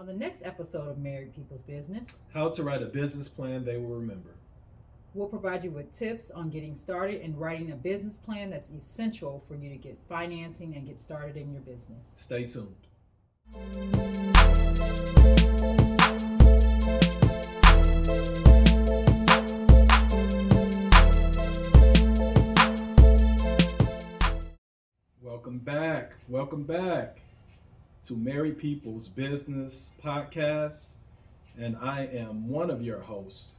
On the next episode of Married People's Business, How to write a business plan they will remember. we'll provide you with tips on getting started and writing a business plan that's essential for you to get financing and get started in your business. Stay tuned. Welcome back. Welcome back to Married People's Business Podcast. And I am one of your hosts,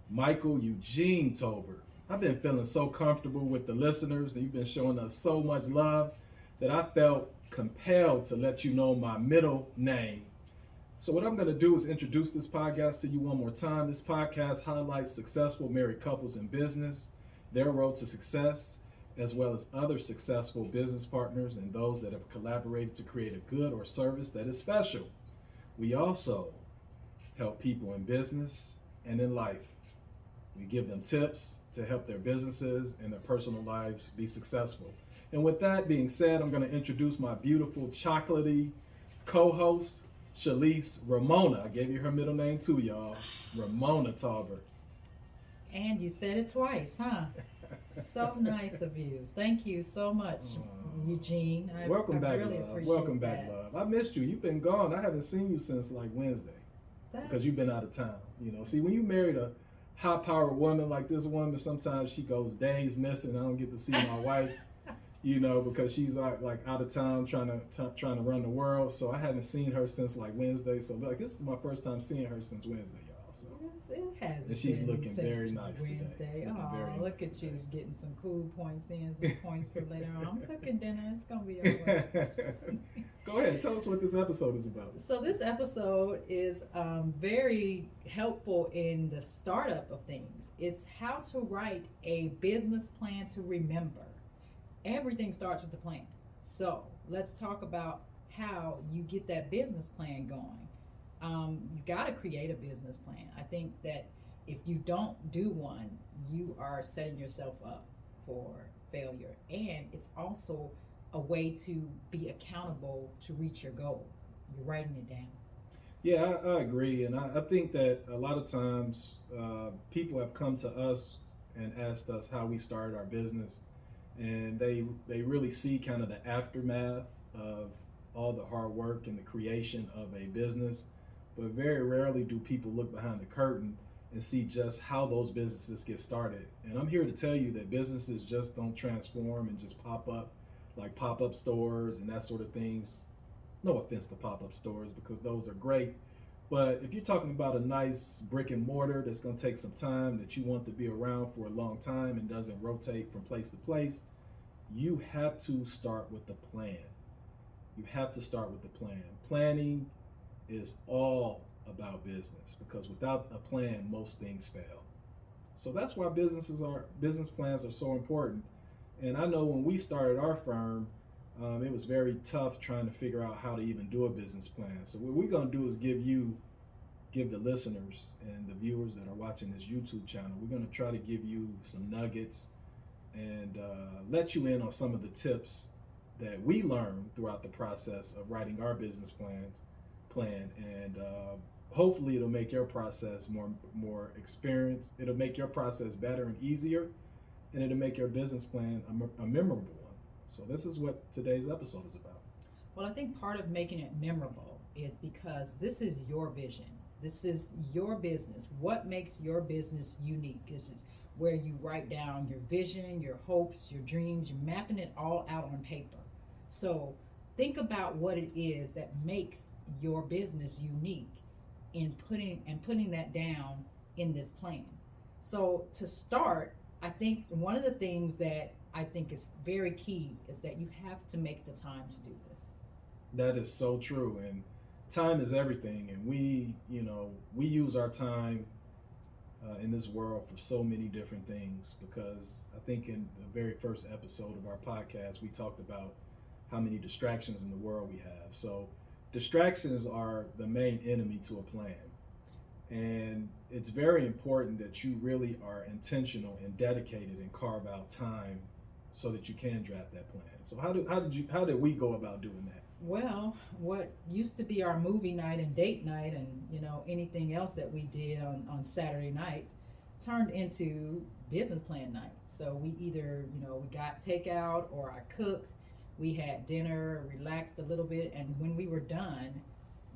Michael Eugene Tolbert. I've been feeling so comfortable with the listeners, and you've been showing us so much love that I felt compelled to let you know my middle name. So what I'm going to do is introduce this podcast to you one more time. This podcast highlights successful married couples in business, their road to success, as well as other successful business partners and those that have collaborated to create a good or service that is special. We also help people in business and in life. We give them tips to help their businesses and their personal lives be successful. And with that being said, I'm going to introduce my beautiful chocolatey co-host, Shalise Ramona. I gave you her middle name too, y'all. Ramona Tolbert. And you said it twice, huh? So nice of you. Thank you so much, Eugene. Welcome I back, really love. appreciate Welcome back, that. love. I missed you. You've been gone. I haven't seen you since like Wednesday because you've been out of town. You know, see, when you married a high-powered woman like this woman, sometimes she goes days missing. I don't get to see my wife, you know, because she's like out of town trying to run the world. So I haven't seen her since like Wednesday. So like this is my first time seeing her since Wednesday, y'all. So. Yes, it has. And she's been looking since very nice today. Wednesday. Looking Oh, very look nice at you today. getting some cool points in, some points for later on. I'm cooking dinner. It's gonna be all right. Go ahead, tell us what this episode is about. So this episode is very helpful in the startup of things. It's how to write a business plan to remember. Everything starts with the plan. So let's talk about how you get that business plan going. You got to create a business plan. I think that if you don't do one, you are setting yourself up for failure. And it's also a way to be accountable to reach your goal. You're writing it down. Yeah, I agree. And I think that a lot of times people have come to us and asked us how we started our business. And they really see kind of the aftermath of all the hard work and the creation of a business. But very rarely do people look behind the curtain and see just how those businesses get started. And I'm here to tell you that businesses just don't transform and just pop up like pop-up stores and that sort of things. No offense to pop-up stores because those are great. But if you're talking about a nice brick and mortar that's going to take some time, that you want to be around for a long time and doesn't rotate from place to place, you have to start with the plan. You have to start with the plan. Planning is all about business because without a plan, most things fail. So that's why business plans are so important. And I know when we started our firm, it was very tough trying to figure out how to even do a business plan. So what we're going to do is give the listeners and the viewers that are watching this YouTube channel, we're going to try to give you some nuggets and let you in on some of the tips that we learned throughout the process of writing our business plan, and hopefully it'll make your process more experienced. It'll make your process better and easier, and it'll make your business plan a memorable one. So this is what today's episode is about. Well, I think part of making it memorable is because this is your vision. This is your business. What makes your business unique? This is where you write down your vision, your hopes, your dreams. You're mapping it all out on paper. So think about what it is that makes your business unique in putting that down in this plan. So to start, I think one of the things that I think is very key is that you have to make the time to do this. That is so true, and time is everything. And we use our time in this world for so many different things. Because I think in the very first episode of our podcast, we talked about how many distractions in the world we have. So distractions are the main enemy to a plan. And it's very important that you really are intentional and dedicated and carve out time so that you can draft that plan. So how did we go about doing that? Well, what used to be our movie night and date night and, anything else that we did on Saturday nights turned into business plan night. So we either, we got takeout or I cooked. We had dinner, relaxed a little bit, and when we were done,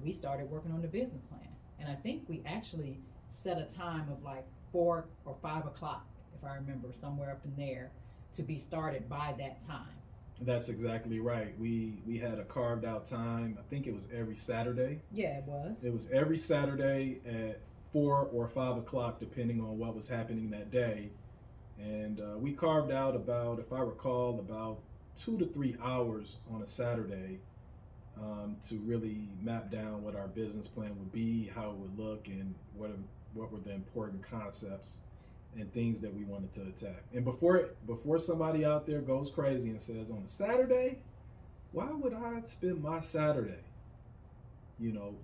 we started working on the business plan. And I think we actually set a time of like 4 or 5 o'clock, if I remember, somewhere up in there, to be started by that time. That's exactly right. We had a carved out time. I think it was every Saturday. Yeah, it was. It was every Saturday at 4 or 5 o'clock, depending on what was happening that day. And we carved out about, if I recall, about 2 to 3 hours on a Saturday to really map down what our business plan would be, how it would look, and what were the important concepts and things that we wanted to attack. And before somebody out there goes crazy and says, on a Saturday, why would I spend my Saturday,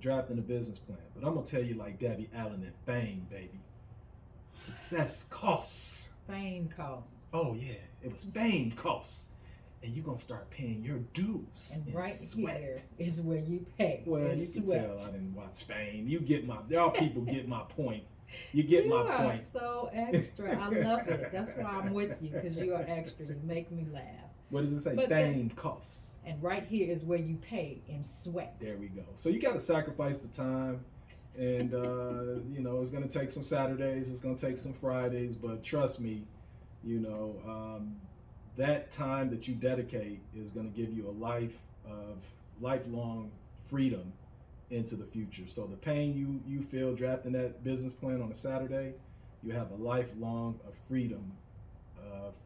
drafting a business plan? But I'm gonna tell you like Debbie Allen in Fame, baby. Success costs. Fame costs. Oh yeah, it was fame costs. And you're gonna start paying your dues. And right sweat. here is where you pay. Well, you can tell I didn't watch Fame. Y'all people get my point. You get my point. You are so extra. I love it. That's why I'm with you, because you are extra. You make me laugh. What does it say? But Fame costs. And right here is where you pay in sweat. There we go. So you got to sacrifice the time, and it's going to take some Saturdays. It's going to take some Fridays, but trust me, that time that you dedicate is going to give you a life of lifelong freedom into the future. So the pain you feel drafting that business plan on a Saturday, you have a lifelong of freedom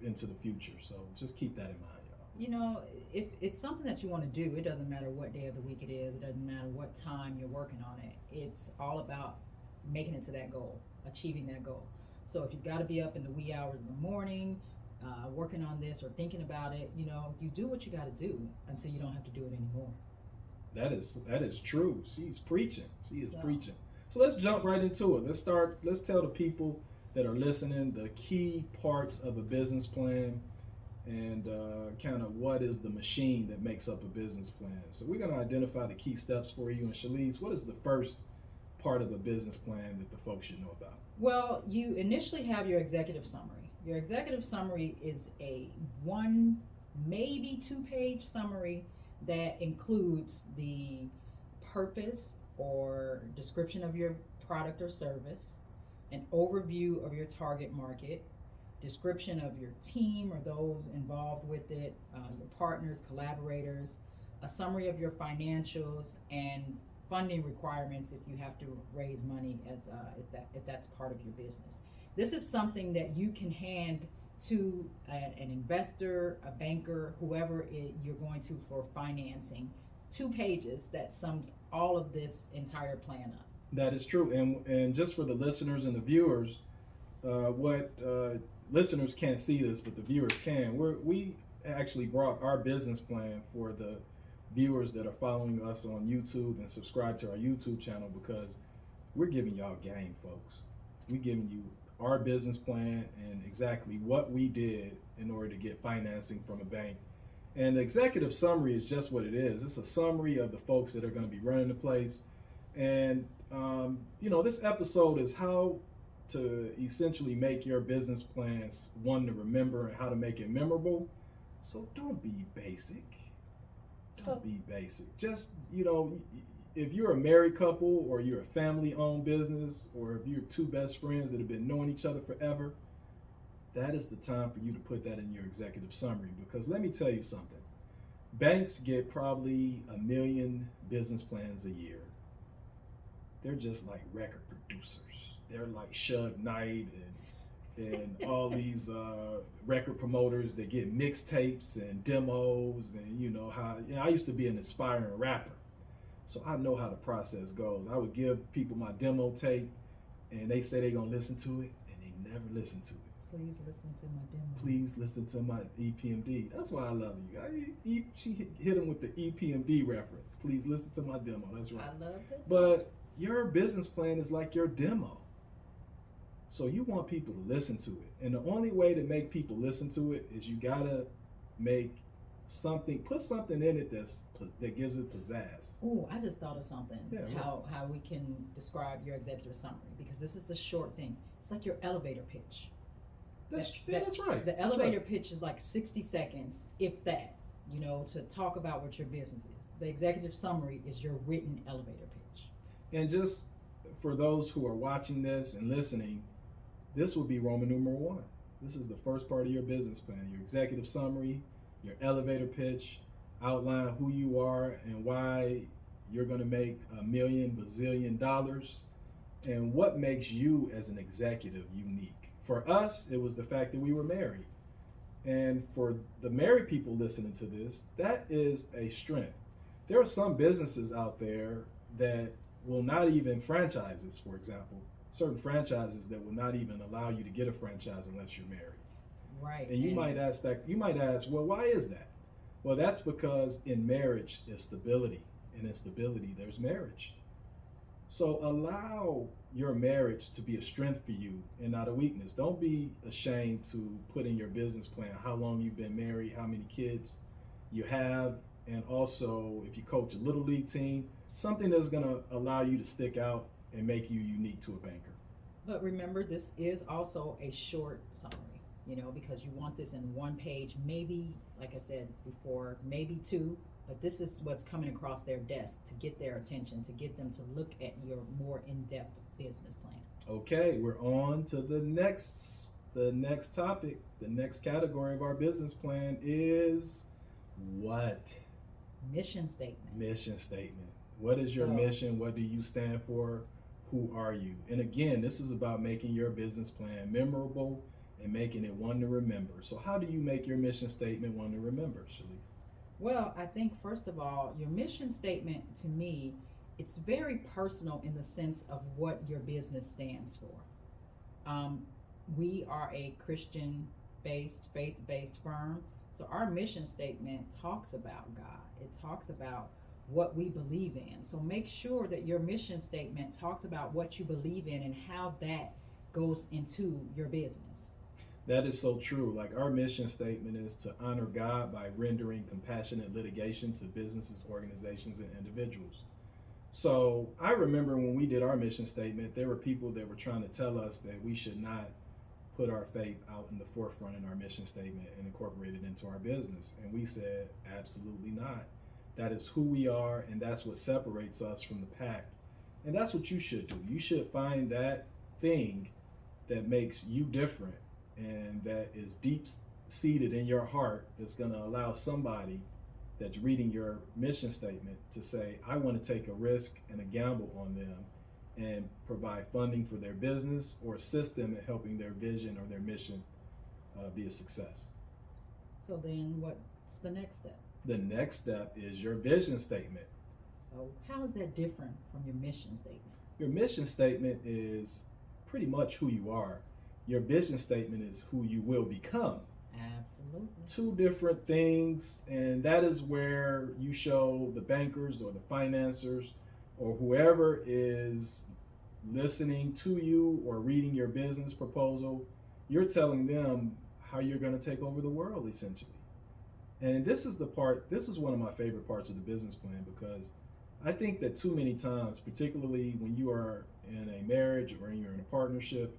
into the future. So just keep that in mind, y'all. If it's something that you want to do, it doesn't matter what day of the week it is. It doesn't matter what time you're working on it. It's all about making it to that goal, achieving that goal. So if you've got to be up in the wee hours of the morning, working on this or thinking about it, you do what you got to do until you don't have to do it anymore. That is true. She's preaching. She is preaching. So let's jump right into it. Let's tell the people that are listening the key parts of a business plan and kind of what is the machine that makes up a business plan. So we're going to identify the key steps for you. And Shalise, what is the first part of a business plan that the folks should know about? Well, you initially have your executive summary. Your executive summary is a 1, maybe 2-page summary that includes the purpose or description of your product or service, an overview of your target market, description of your team or those involved with it, your partners, collaborators, a summary of your financials, and funding requirements if you have to raise money if that's part of your business. This is something that you can hand to an investor, a banker, whoever you're going to for financing. 2 pages that sums all of this entire plan up. That is true. And just for the listeners and the viewers, listeners can't see this, but the viewers can. We actually brought our business plan for the viewers that are following us on YouTube and subscribe to our YouTube channel, because we're giving y'all game, folks. We're giving you our business plan and exactly what we did in order to get financing from a bank. And the executive summary is just what it is. It's a summary of the folks that are going to be running the place. And, this episode is how to essentially make your business plans one to remember and how to make it memorable. So don't be basic. Don't be basic. Just, if you're a married couple or you're a family-owned business, or if you're 2 best friends that have been knowing each other forever, that is the time for you to put that in your executive summary. Because let me tell you something. Banks get probably 1 million business plans a year. They're just like record producers. They're like Suge Knight and all these record promoters that get mixtapes and demos, and I used to be an aspiring rapper. So I know how the process goes. I would give people my demo tape, and they say they're going to listen to it, and they never listen to it. Please listen to my demo. Please listen to my EPMD. That's why I love you. She hit him with the EPMD reference. Please listen to my demo. That's right. I love it. But your business plan is like your demo. So you want people to listen to it. And the only way to make people listen to it is you got to make something, put something in it that gives it pizzazz. Oh, I just thought of something. Yeah, How we can describe your executive summary, because this is the short thing. It's like your elevator pitch. That's right. The elevator pitch is like 60 seconds, if that, to talk about what your business is. The executive summary is your written elevator pitch. And just for those who are watching this and listening, this will be Roman numeral 1. This is the first part of your business plan, your executive summary, your elevator pitch, outline who you are and why you're going to make $1 million bazillion dollars, and what makes you as an executive unique. For us, it was the fact that we were married. And for the married people listening to this, that is a strength. There are some businesses out there that will not even, franchises, for example, certain franchises that will not even allow you to get a franchise unless you're married. Right. And you might ask, well, why is that? Well, that's because in marriage is stability, and in stability there's marriage. So allow your marriage to be a strength for you and not a weakness. Don't be ashamed to put in your business plan how long you've been married, how many kids you have, and also if you coach a little league team, something that's going to allow you to stick out and make you unique to a banker. But remember, this is also a short summary, because you want this in one page, maybe, like I said before, maybe 2, but this is what's coming across their desk to get their attention, to get them to look at your more in-depth business plan. Okay, we're on to the next topic. The next category of our business plan is what? Mission statement. Mission statement. What is your mission? What do you stand for? Who are you? And again, this is about making your business plan memorable and making it one to remember. So how do you make your mission statement one to remember, Shalise? Well, I think first of all, your mission statement, to me, it's very personal in the sense of what your business stands for. We are a Christian-based, faith-based firm. So our mission statement talks about God. It talks about what we believe in. So make sure that your mission statement talks about what you believe in and how that goes into your business. That is so true. Like, our mission statement is to honor God by rendering compassionate litigation to businesses, organizations, and individuals. So I remember when we did our mission statement, there were people that were trying to tell us that we should not put our faith out in the forefront in our mission statement and incorporate it into our business. And we said, absolutely not. That is who we are, and that's what separates us from the pack. And that's what you should do. You should find that thing that makes you different and that is deep seated in your heart, that's going to allow somebody that's reading your mission statement to say, I want to take a risk and a gamble on them and provide funding for their business or assist them in helping their vision or their mission be a success. So then what's the next step? The next step is your vision statement. So how is that different from your mission statement? Your mission statement is pretty much who you are. Your vision statement is who you will become. Absolutely. 2 different things, and that is where you show the bankers or the financiers or whoever is listening to you or reading your business proposal, you're telling them how you're going to take over the world, essentially. And this is one of my favorite parts of the business plan, because I think that too many times, particularly when you are in a marriage or you're in a partnership,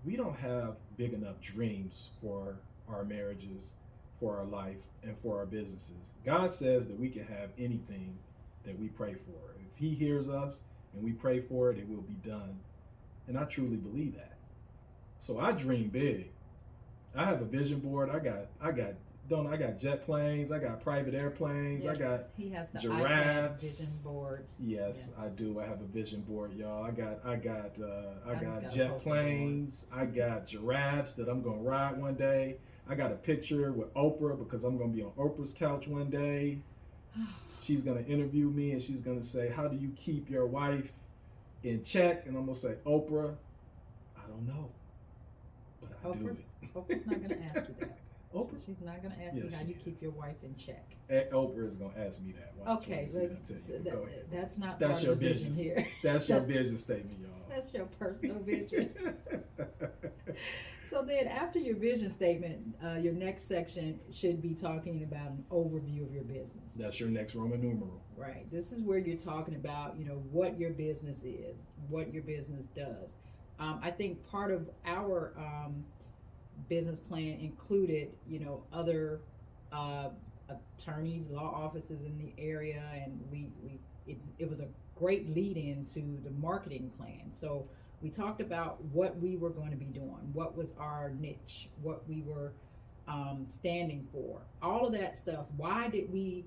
we don't have big enough dreams for our marriages, for our life, and for our businesses. God says that we can have anything that we pray for. If He hears us and we pray for it, it will be done. And I truly believe that. So I dream big. I have a vision board. I got jet planes. I got private airplanes. Yes, I got he has the giraffes. vision board. Yes, I do. I have a vision board, y'all. I got got jet planes. I got giraffes that I'm gonna ride one day. I got a picture with Oprah because I'm gonna be on Oprah's couch one day. She's gonna interview me and she's gonna say, "How do you keep your wife in check?" And I'm gonna say, "Oprah, I don't know, but I do it." Oprah's not gonna ask you that. Oprah? She's not going to ask you how you keep your wife in check. Oprah is going to ask me that. Watch, okay, go ahead. That's not That's part your of the vision business here. That's your vision statement, y'all. That's your personal vision. So then after your vision statement, your next section should be talking about an overview of your business. That's your next Roman numeral. Right. This is where you're talking about, what your business is, what your business does. I think part of our business plan included, other attorneys, law offices in the area, and it was a great lead in to the marketing plan. So we talked about what we were going to be doing, what was our niche, what we were standing for, all of that stuff. Why did we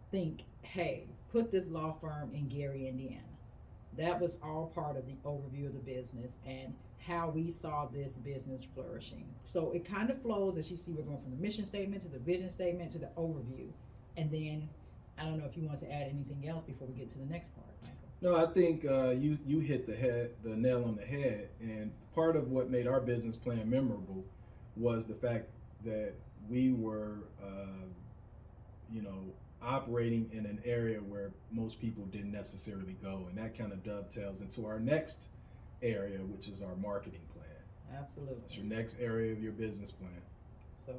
think, hey, put this law firm in Gary, Indiana? That was all part of the overview of the business and how we saw this business flourishing. So it kind of flows, as you see, we're going from the mission statement to the vision statement to the overview. And then I don't know if you want to add anything else before we get to the next part, Michael. No, I think you hit the nail on the head. And part of what made our business plan memorable was the fact that we were, operating in an area where most people didn't necessarily go, and that kind of dovetails into our next area, which is our marketing plan. Absolutely. It's your next area of your business plan. So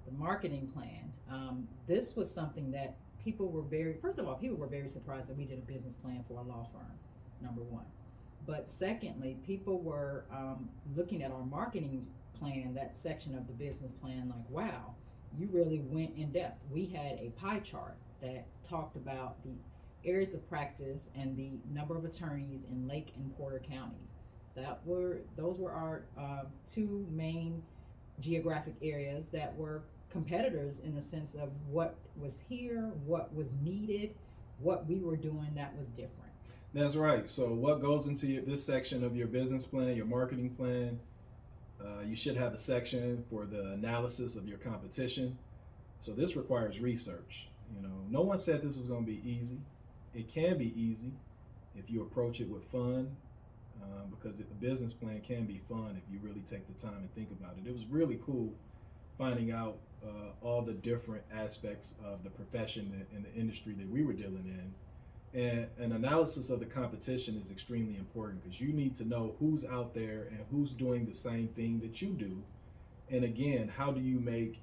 the marketing plan, this was something that people were very surprised that we did a business plan for a law firm, number one. But secondly, people were looking at our marketing plan, that section of the business plan, like, wow, you really went in depth. We had a pie chart that talked about the areas of practice and the number of attorneys in Lake and Porter counties. Those were our two main geographic areas that were competitors in the sense of what was here, what was needed, what we were doing that was different. That's right. So what goes into this section of your business plan, your marketing plan? You should have a section for the analysis of your competition. So this requires research. No one said this was going to be easy. It can be easy if you approach it with fun, because the business plan can be fun if you really take the time and think about it. It was really cool finding out all the different aspects of the profession and the industry that we were dealing in. And an analysis of the competition is extremely important because you need to know who's out there and who's doing the same thing that you do. And again, how do you make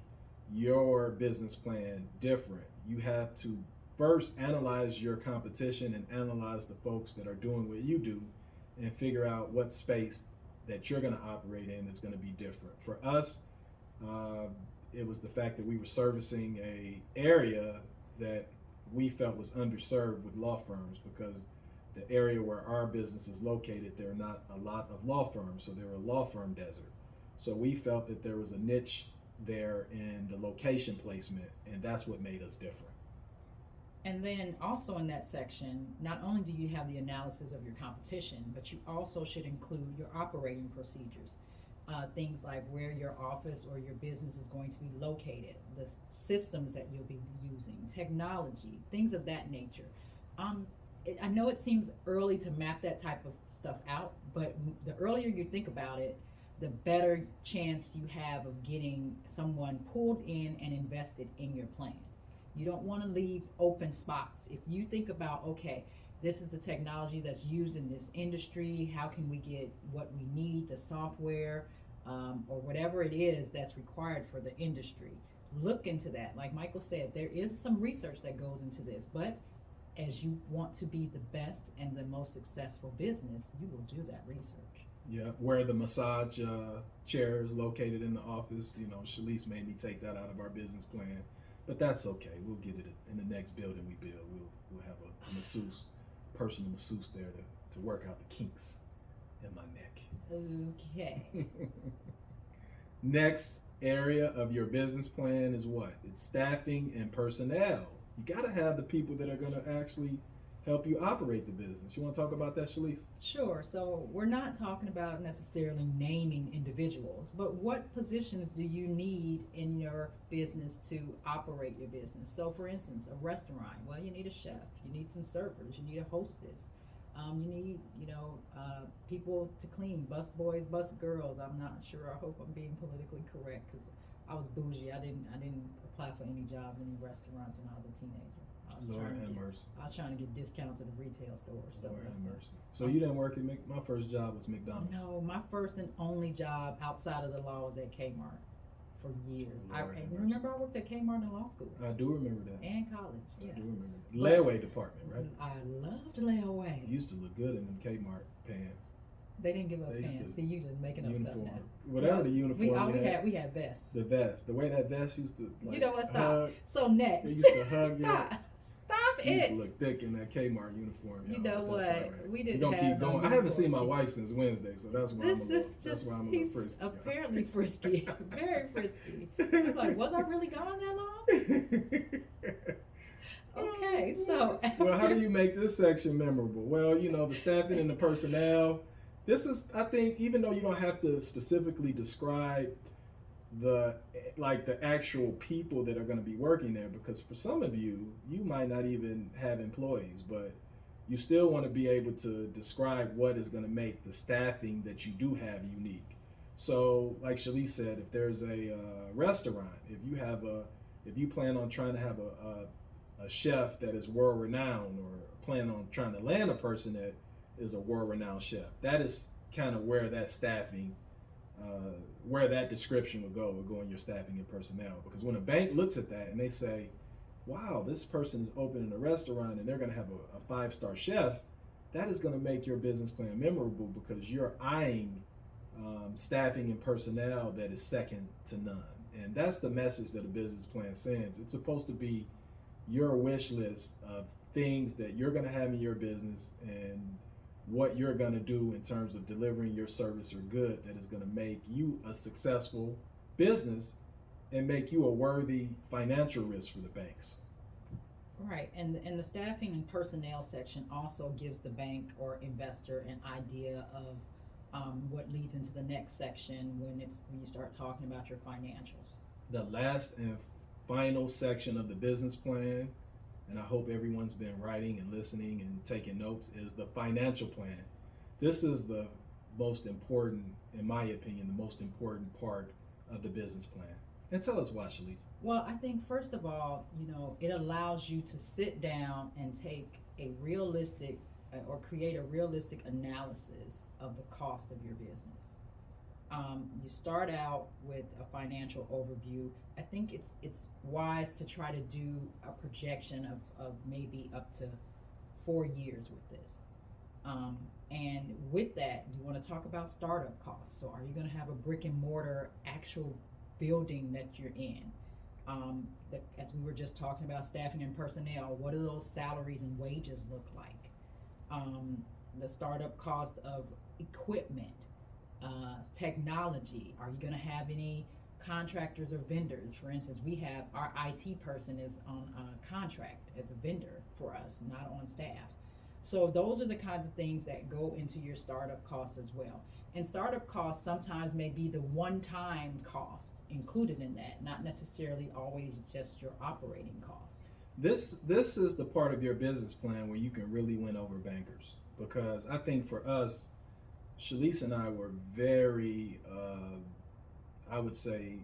your business plan different? You have to first analyze your competition and analyze the folks that are doing what you do and figure out what space that you're going to operate in is going to be different. For us, it was the fact that we were servicing a area that we felt was underserved with law firms, because the area where our business is located, there are not a lot of law firms, so they were a law firm desert. So we felt that there was a niche there in the location placement, and that's what made us different. And then also in that section, not only do you have the analysis of your competition, but you also should include your operating procedures. Things like where your office or your business is going to be located, the systems that you'll be using, technology, things of that nature. I know it seems early to map that type of stuff out, but the earlier you think about it, the better chance you have of getting someone pulled in and invested in your plan. You don't want to leave open spots. If you think about, okay, this is the technology that's used in this industry, how can we get what we need, the software, or whatever it is that's required for the industry. Look into that. Like Michael said, there is some research that goes into this, but as you want to be the best and the most successful business, you will do that research. Yeah, where the massage chair is located in the office, Shalise made me take that out of our business plan, but that's okay. We'll get it in the next building we build. We'll have a masseuse, personal masseuse there to work out the kinks in my neck. Okay. Next area of your business plan is what? It's staffing and personnel. You got to have the people that are going to actually help you operate the business. You want to talk about that, Shalise? Sure. So we're not talking about necessarily naming individuals, but what positions do you need in your business to operate your business? So for instance, a restaurant, well, you need a chef, you need some servers, you need a hostess. You need, people to clean, bus boys, bus girls. I'm not sure. I hope I'm being politically correct because I was bougie. I didn't apply for any jobs in any restaurants when I was a teenager. Lord have mercy. I was trying to get discounts at the retail stores. So Lord have mercy. So you didn't work at my first job was McDonald's. No, my first and only job outside of the law was at Kmart for years. And remember I worked at Kmart in law school. I do remember that. And college. Yeah. I do remember that. Layaway department, right? I loved layaway. You used to look good in them Kmart pants. They didn't give us pants. See, you just making up uniform. stuff now. Whatever the uniform we had vests. The vest. The way that vest used to you know what, stop. Hug. So next. They used to hug you. Stop you it. used to look thick in that Kmart uniform. You know what? Right. We didn't We're gonna keep going. I haven't seen my either. wife since Wednesday, so that's why that's why I'm a little frisky. Apparently frisky. Very frisky. I'm like, was I really gone that long? Okay, so well, how do you make this section memorable? Well, the staffing and the personnel. This is, I think, even though you don't have to specifically describe the actual people that are going to be working there, because for some of you might not even have employees, but you still want to be able to describe what is going to make the staffing that you do have unique. So, like Shalise said, if there's a restaurant, if you plan on trying to have a chef that is world renowned, or plan on trying to land a person that is a world-renowned chef. That is kind of where that staffing, where that description would go in your staffing and personnel. Because when a bank looks at that and they say, wow, this person is opening a restaurant and they're going to have a 5-star chef, that is going to make your business plan memorable, because you're eyeing staffing and personnel that is second to none. And that's the message that a business plan sends. It's supposed to be your wish list of things that you're going to have in your business and what you're going to do in terms of delivering your service or good that is going to make you a successful business and make you a worthy financial risk for the banks. Right, and the staffing and personnel section also gives the bank or investor an idea of what leads into the next section when you start talking about your financials. The last and final section of the business plan, and I hope everyone's been writing and listening and taking notes, is the financial plan. This is the most important, in my opinion, the most important part of the business plan. And tell us why, Shalise. Well, I think first of all, it allows you to sit down and take a realistic or create a realistic analysis of the cost of your business. You start out with a financial overview. I think it's wise to try to do a projection of maybe up to 4 years with this. And with that, you want to talk about startup costs. So are you going to have a brick and mortar actual building that you're in? As we were just talking about staffing and personnel, what do those salaries and wages look like? The startup cost of equipment, technology. Are you going to have any contractors or vendors? For instance, we have our IT person is on a contract as a vendor for us, not on staff. So those are the kinds of things that go into your startup costs as well. And startup costs sometimes may be the one-time cost included in that, not necessarily always just your operating cost. This is the part of your business plan where you can really win over bankers, because I think for us, Shalise and I were very, I would say,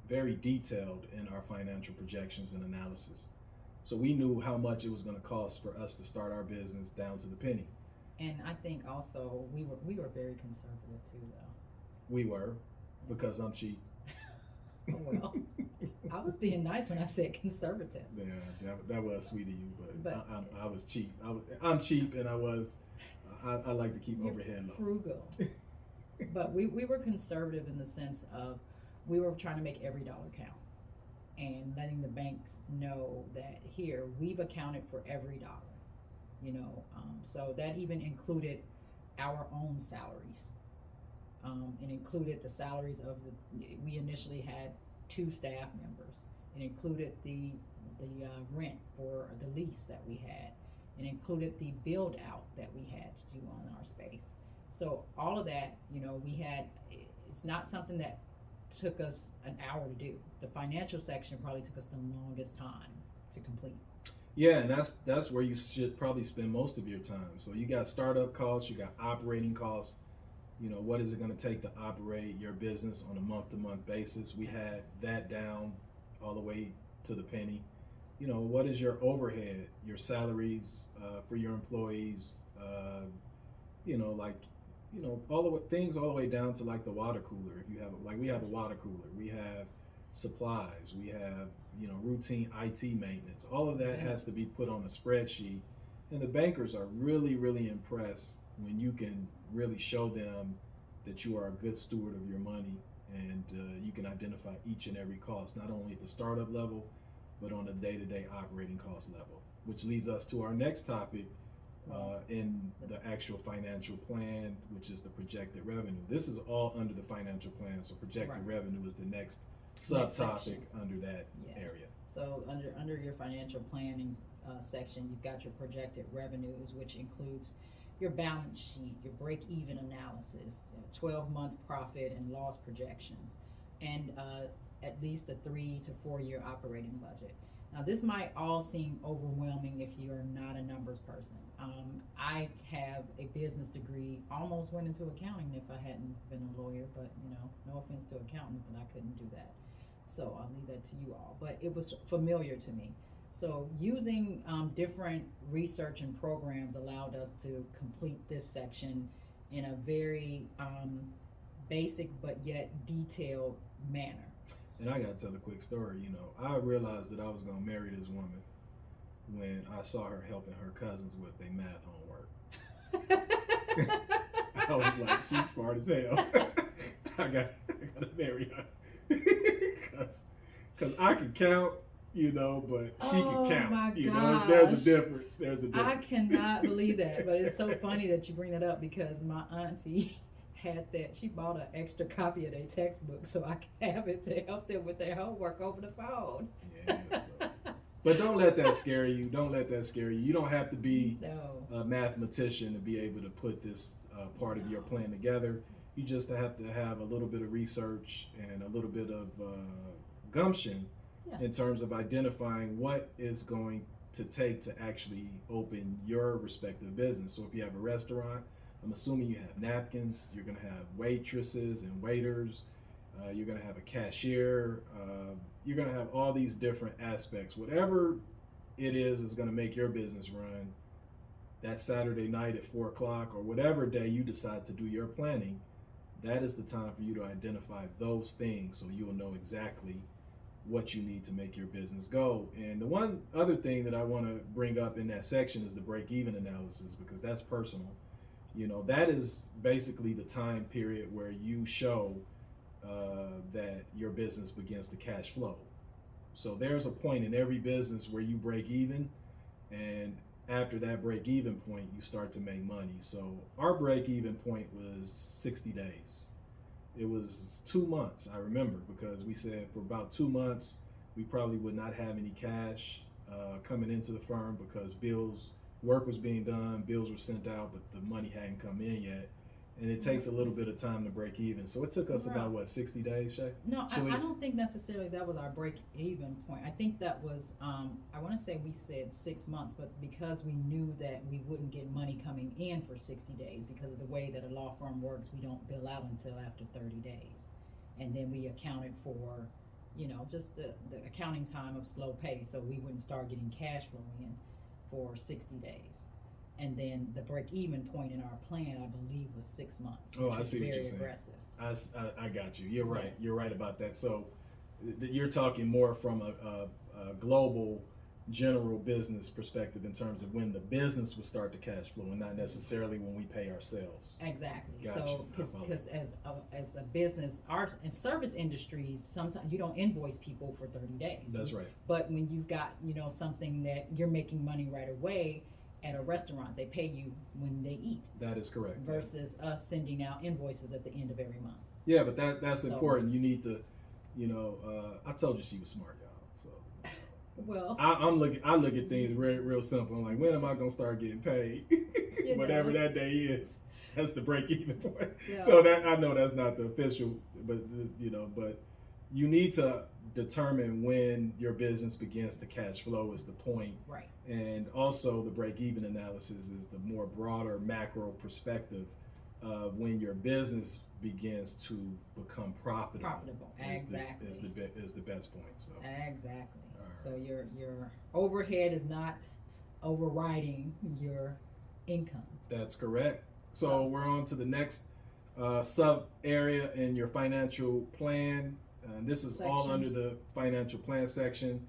very detailed in our financial projections and analysis. So we knew how much it was going to cost for us to start our business down to the penny. And I think also we were very conservative too, though. We were, because I'm cheap. Well, I was being nice when I said conservative. Yeah, that was sweet of you, but I was cheap. I'm cheap, and I like to keep overhead low. Frugal. But we were conservative in the sense of we were trying to make every dollar count and letting the banks know that here we've accounted for every dollar. So that even included our own salaries. It included the salaries of we initially had 2 staff members. It included the rent for the lease that we had. It included the build out that we had to do on our space. So all of that, it's not something that took us an hour to do. The financial section probably took us the longest time to complete. Yeah, and that's where you should probably spend most of your time. So you got startup costs, you got operating costs. What is it going to take to operate your business on a month-to-month basis? We had that down all the way to the penny. what is your overhead, your salaries for your employees, like, all the way, things all the way down to like the water cooler. If you have, like, we have a water cooler, we have supplies, we have, routine IT maintenance. All of that has to be put on a spreadsheet. And the bankers are really, really impressed when you can really show them that you are a good steward of your money, and you can identify each and every cost, not only at the startup level, but on a day-to-day operating cost level. Which leads us to our next topic in the actual financial plan, which is the projected revenue. This is all under the financial plan, so projected revenue is the next subtopic under that area. So under your financial planning section, you've got your projected revenues, which includes your balance sheet, your break-even analysis, 12-month profit and loss projections, and at least a 3 to 4 year operating budget. Now, this might all seem overwhelming if you're not a numbers person. I have a business degree, almost went into accounting if I hadn't been a lawyer, but no offense to accountants, but I couldn't do that. So I'll leave that to you all. But it was familiar to me. So using different research and programs allowed us to complete this section in a very basic but yet detailed manner. And I gotta tell a quick story. I realized that I was gonna marry this woman when I saw her helping her cousins with their math homework. I was like, she's smart as hell. I gotta marry her because I can count, but she can count. My gosh. There's a difference. I cannot believe that, but it's so funny that you bring that up because my auntie had that. She bought an extra copy of their textbook so I can have it to help them with their homework over the phone. Yeah. But don't let that scare you. You don't have to be a mathematician to be able to put this part of your plan together. You just have to have a little bit of research and a little bit of gumption in terms of identifying what is going to take to actually open your respective business. So if you have a restaurant, I'm assuming you have napkins, you're going to have waitresses and waiters, you're going to have a cashier, you're going to have all these different aspects. Whatever it is going to make your business run that Saturday night at 4 o'clock or whatever day you decide to do your planning, that is the time for you to identify those things so you will know exactly what you need to make your business go. And the one other thing that I want to bring up in that section is the break-even analysis, because that's personal. That is basically the time period where you show that your business begins to cash flow. So there's a point in every business where you break even, and after that break even point, you start to make money. So our break even point was 60 days. It was 2 months, I remember, because we said for about 2 months, we probably would not have any cash coming into the firm because work was being done, bills were sent out, but the money hadn't come in yet. And it takes a little bit of time to break even. So it took us about, 60 days, Shay? No, I don't think necessarily that was our break even point. I think that was, I want to say we said 6 months, but because we knew that we wouldn't get money coming in for 60 days because of the way that a law firm works, we don't bill out until after 30 days. And then we accounted for, just the accounting time of slow pay. So we wouldn't start getting cash flow in for 60 days. And then the break-even point in our plan, I believe, was 6 months. Oh, I see what you're saying. Very aggressive. I got you. You're right. You're right about that. So you're talking more from a global, general business perspective in terms of when the business would start to cash flow, and not necessarily when we pay ourselves. Exactly. Gotcha. So because as a business, in service industries, sometimes you don't invoice people for 30 days. That's right. But when you've got something that you're making money right away. At a restaurant, they pay you when they eat. That is correct. Versus us sending out invoices at the end of every month. Yeah, but that's important. You need to, I told you she was smart, y'all. So well, I look at things real simple. I'm like, when am I gonna start getting paid? Whatever that day is, that's the break-even point. Yeah. So that I know that's not the official, but but you need to determine when your business begins to cash flow is the point. Right. And also the break-even analysis is the more broader macro perspective of when your business begins to become profitable. Exactly. Is the best point. So exactly. All right. So your overhead is not overriding your income. That's correct. So we're on to the next sub area in your financial plan. This is all Section. under the financial plan section.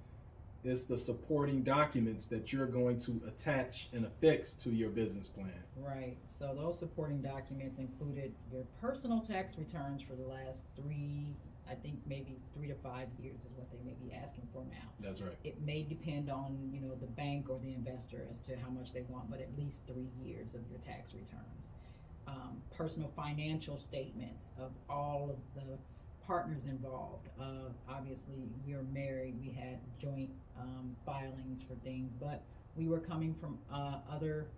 It's the supporting documents that you're going to attach and affix to your business plan. Right. So those supporting documents included your personal tax returns for the last I think maybe 3 to 5 years is what they may be asking for now. That's right. It may depend on, the bank or the investor as to how much they want, but at least 3 years of your tax returns. Personal financial statements of all of the partners involved. Obviously, we are married. We had joint filings for things, but we were coming from other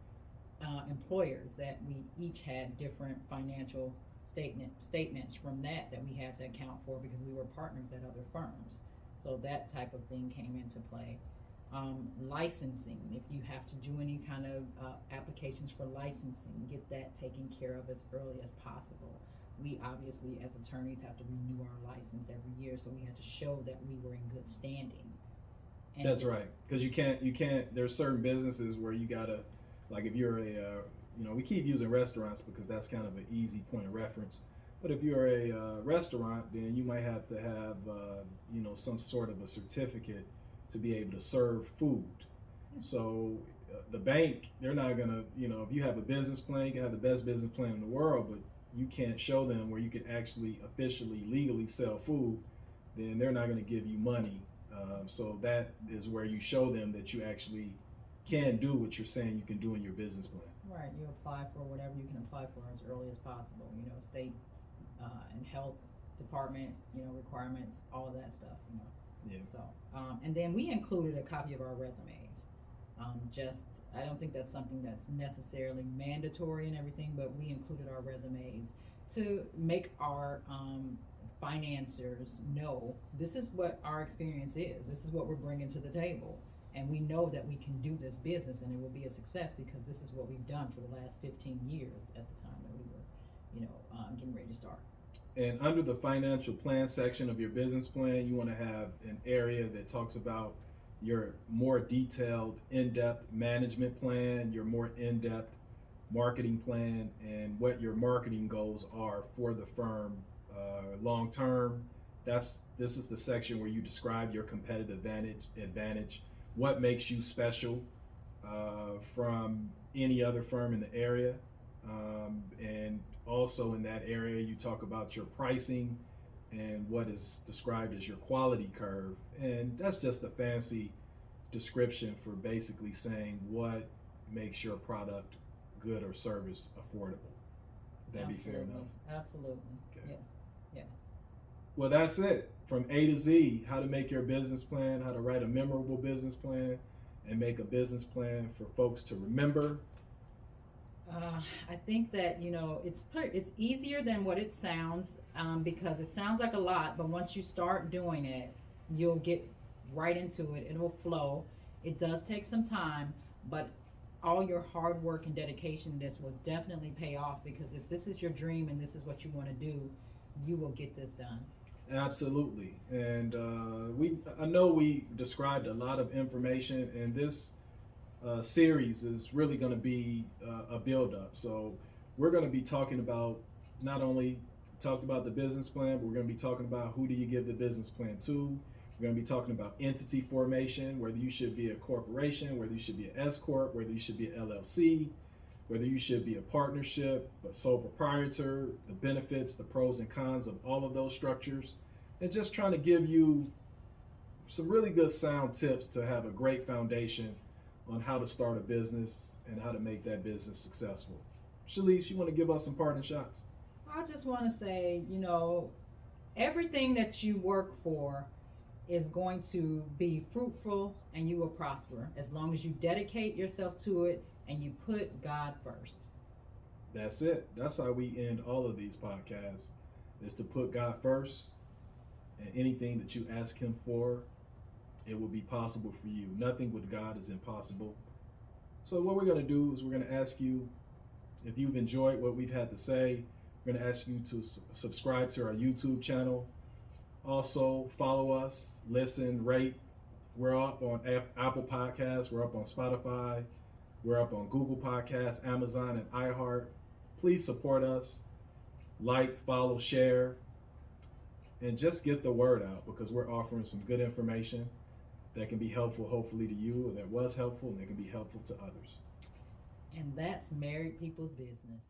employers that we each had different financial statements from that we had to account for because we were partners at other firms. So that type of thing came into play. Licensing, if you have to do any kind of applications for licensing, get that taken care of as early as possible. We obviously, as attorneys, have to renew our license every year, so we had to show that we were in good standing. And That's right, because you can't. There's certain businesses where you gotta, like if you're we keep using restaurants because that's kind of an easy point of reference. But if you're a restaurant, then you might have to have some sort of a certificate to be able to serve food. So the bank, they're not gonna, if you have a business plan, you can have the best business plan in the world, but you can't show them where you can actually officially legally sell food, then they're not going to give you money. So that is where you show them that you actually can do what you're saying you can do in your business plan. Right, you apply for whatever you can apply for as early as possible. State and health department, requirements, all of that stuff. Yeah. So, and then we included a copy of our resumes. I don't think that's something that's necessarily mandatory and everything, but we included our resumes to make our financiers know this is what our experience is. This is what we're bringing to the table. And we know that we can do this business and it will be a success because this is what we've done for the last 15 years at the time that we were, getting ready to start. And under the financial plan section of your business plan, you want to have an area that talks about your more detailed, in-depth management plan, your more in-depth marketing plan, and what your marketing goals are for the firm long term. This is the section where you describe your competitive advantage, what makes you special from any other firm in the area, and also in that area you talk about your pricing and what is described as your quality curve. And that's just a fancy description for basically saying what makes your product, good, or service affordable. Would that be fair enough? Absolutely. Okay. Yes. Well, that's it. From A to Z, how to make your business plan, how to write a memorable business plan, and make a business plan for folks to remember. I think that it's easier than what it sounds because it sounds like a lot, but once you start doing it, you'll get right into it. It'll flow. It does take some time, but all your hard work and dedication to this will definitely pay off because if this is your dream and this is what you want to do, you will get this done. Absolutely. And I know we described a lot of information, and this series is really going to be a build-up. So we're going to be talking about not only talked about the business plan, but we're going to be talking about who do you give the business plan to. We're going to be talking about entity formation, whether you should be a corporation, whether you should be an S corp, whether you should be an LLC, whether you should be a partnership, a sole proprietor, the benefits, the pros and cons of all of those structures, and just trying to give you some really good sound tips to have a great foundation on how to start a business and how to make that business successful. Shalise, you want to give us some parting shots? I just want to say, everything that you work for is going to be fruitful and you will prosper as long as you dedicate yourself to it and you put God first. That's it. That's how we end all of these podcasts, is to put God first, and anything that you ask him for, it will be possible for you. Nothing with God is impossible. So what we're going to do is we're going to ask you, if you've enjoyed what we've had to say, we're going to ask you to subscribe to our YouTube channel. Also, follow us, listen, rate, We're up on Apple Podcasts. We're up on Spotify. We're up on Google Podcasts, Amazon, and iHeart. Please support us. Like, follow, share, and just get the word out, because we're offering some good information that can be helpful, hopefully, to you, or that was helpful, and that can be helpful to others. And that's Married People's Business.